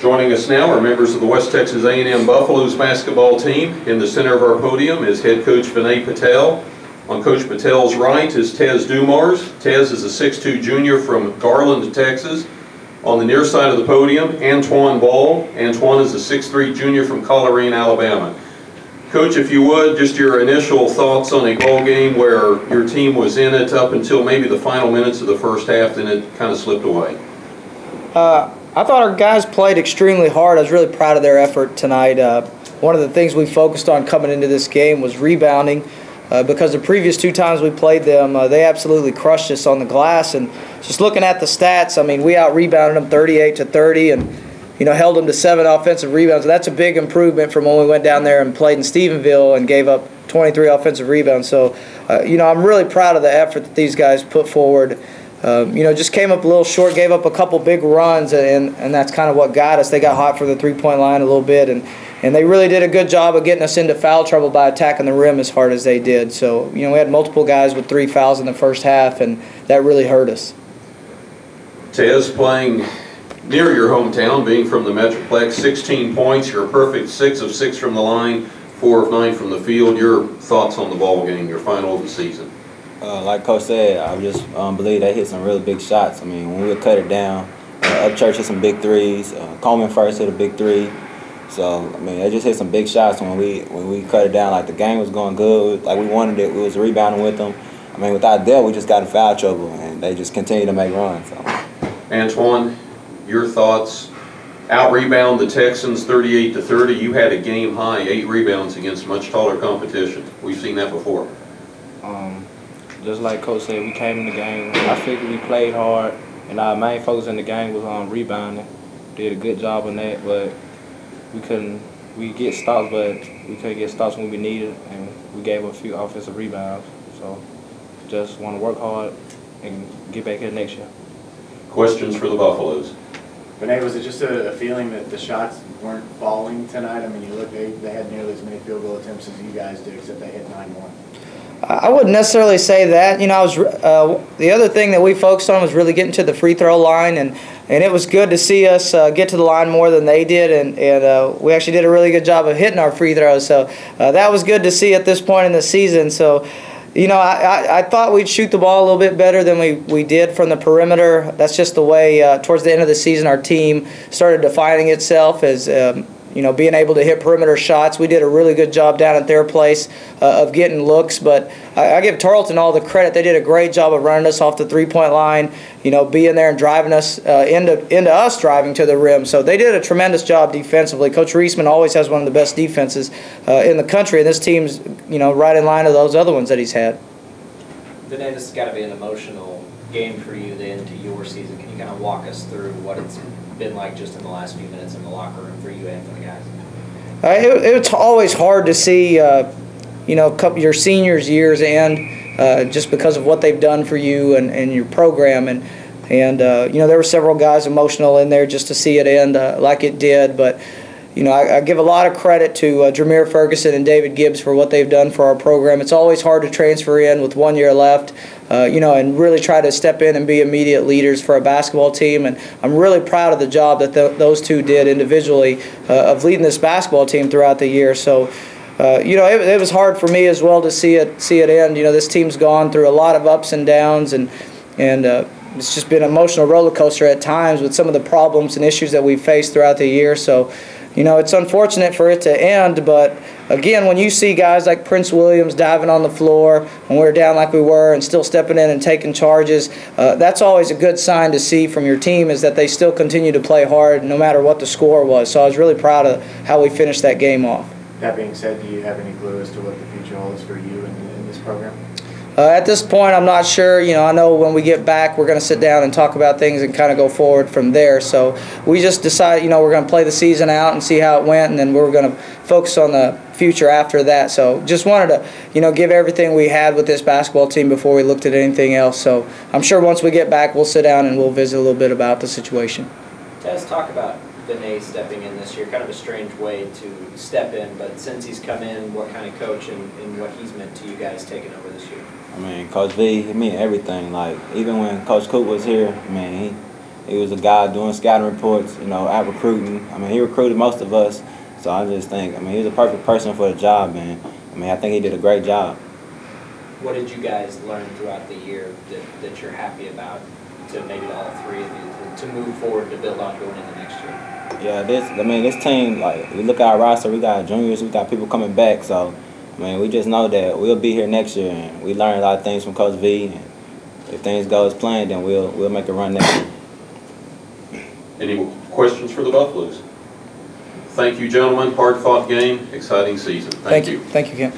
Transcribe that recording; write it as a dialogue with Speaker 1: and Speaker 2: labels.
Speaker 1: Joining us now are members of the West Texas A&M Buffaloes basketball team. In the center of our podium is head coach Vinay Patel. On Coach Patel's right is Tez Dumars. Tez is a 6'2" junior from Garland, Texas. On the near side of the podium, Antjuan Ball. Antjuan is a 6'3" junior from Coleraine, Alabama. Coach, if you would, just your initial thoughts on a ball game where your team was in it up until maybe the final minutes of the first half, then it kind of slipped away.
Speaker 2: I thought our guys played extremely hard. I was really proud of their effort tonight. One of the things we focused on coming into this game was rebounding, because the previous two times we played them, they absolutely crushed us on the glass. And just looking at the stats, I mean, we out-rebounded them 38-30 and, you know, held them to 7 offensive rebounds. That's a big improvement from when we went down there and played in Stephenville and gave up 23 offensive rebounds. So, you know, I'm really proud of the effort that these guys put forward. You know, just came up a little short, gave up a couple big runs, and that's kind of what got us. They got hot for the three-point line a little bit, and they really did a good job of getting us into foul trouble by attacking the rim as hard as they did. So, you know, we had multiple guys with 3 fouls in the first half, and that really hurt us.
Speaker 1: Tez, playing near your hometown, being from the Metroplex, 16 points, you're a perfect 6 of 6 from the line, 4 of 9 from the field. Your thoughts on the ball game, your final of the season?
Speaker 3: Like Coach said, I just believe they hit some really big shots. I mean, when we cut it down, Upchurch hit some big threes. Coleman first hit a big 3. So, I mean, they just hit some big shots when we cut it down. Like, the game was going good. Like, we wanted it. We was rebounding with them. I mean, without that, we just got in foul trouble, and they just continued to make runs. So.
Speaker 1: Antjuan, your thoughts? Out-rebound the Texans 38-30. You had a game-high 8 rebounds against much taller competition. We've seen that before.
Speaker 4: Just like Coach said, we came in the game. I figured we played hard, and our main focus in the game was on rebounding. Did a good job on that, but we get stops, but we couldn't get stops when we needed, and we gave a few offensive rebounds. So just want to work hard and get back here next year.
Speaker 1: Questions for the Buffaloes?
Speaker 5: Vinay, was it just a feeling that the shots weren't falling tonight? I mean, you look, they had nearly as many field goal attempts as you guys did, except they hit 9 more.
Speaker 2: I wouldn't necessarily say that. You know, the other thing that we focused on was really getting to the free throw line, and it was good to see us get to the line more than they did, and we actually did a really good job of hitting our free throws. So that was good to see at this point in the season. So, you know, I thought we'd shoot the ball a little bit better than we did from the perimeter. That's just the way towards the end of the season our team started defining itself as you know, being able to hit perimeter shots. We did a really good job down at their place of getting looks, but I give Tarleton all the credit. They did a great job of running us off the three-point line, you know, being there and driving us into us driving to the rim. So they did a tremendous job defensively. Coach Reisman always has one of the best defenses in the country, and this team's, you know, right in line with those other ones that he's had.
Speaker 6: Vinay, this has got to be an emotional game for you then to your season. Can you kind of walk us through what it's been like just in the last few minutes in the locker room for you and for the guys?
Speaker 2: It's always hard to see, you know, your seniors' years end just because of what they've done for you and your program. And you know, there were several guys emotional in there just to see it end like it did. But, you know, I give a lot of credit to Jameer Ferguson and David Gibbs for what they've done for our program. It's always hard to transfer in with 1 year left, you know, and really try to step in and be immediate leaders for a basketball team. And I'm really proud of the job that those two did individually of leading this basketball team throughout the year. So, you know, it was hard for me as well to see it end. You know, this team's gone through a lot of ups and downs, and it's just been an emotional roller coaster at times with some of the problems and issues that we've faced throughout the year. So, you know, it's unfortunate for it to end, but again, when you see guys like Prince Williams diving on the floor when we're down like we were and still stepping in and taking charges, that's always a good sign to see from your team, is that they still continue to play hard no matter what the score was. So I was really proud of how we finished that game off.
Speaker 5: That being said, do you have any clue as to what the future holds for you in this program?
Speaker 2: At this point, I'm not sure. You know, I know when we get back, we're going to sit down and talk about things and kind of go forward from there. So we just decided, you know, we're going to play the season out and see how it went, and then we're going to focus on the future after that. So just wanted to, you know, give everything we had with this basketball team before we looked at anything else. So I'm sure once we get back, we'll sit down and we'll visit a little bit about the situation.
Speaker 6: Let's talk about Vinay stepping in this year. Kind of a strange way to step in, but since he's come in, what kind of coach and what he's meant to you guys taking over this year?
Speaker 3: I mean, Coach V, he mean everything. Like, even when Coach Coop was here, I mean, He was a guy doing scouting reports, you know, out recruiting. I mean, he recruited most of us. So I just think, I mean, he was a perfect person for the job, man. I mean, I think he did a great job.
Speaker 6: What did you guys learn throughout the year that you're happy about, to maybe all three of you, to move forward, to build on going into next year?
Speaker 3: Yeah, this team, like, we look at our roster, we got juniors, we got people coming back. So, I mean, we just know that we'll be here next year, and we learned a lot of things from Coach V. And if things go as planned, then we'll make a run next year.
Speaker 1: Any questions for the Buffaloes? Thank you, gentlemen. Hard-fought game, exciting season. Thank you.
Speaker 2: Thank you, Kent.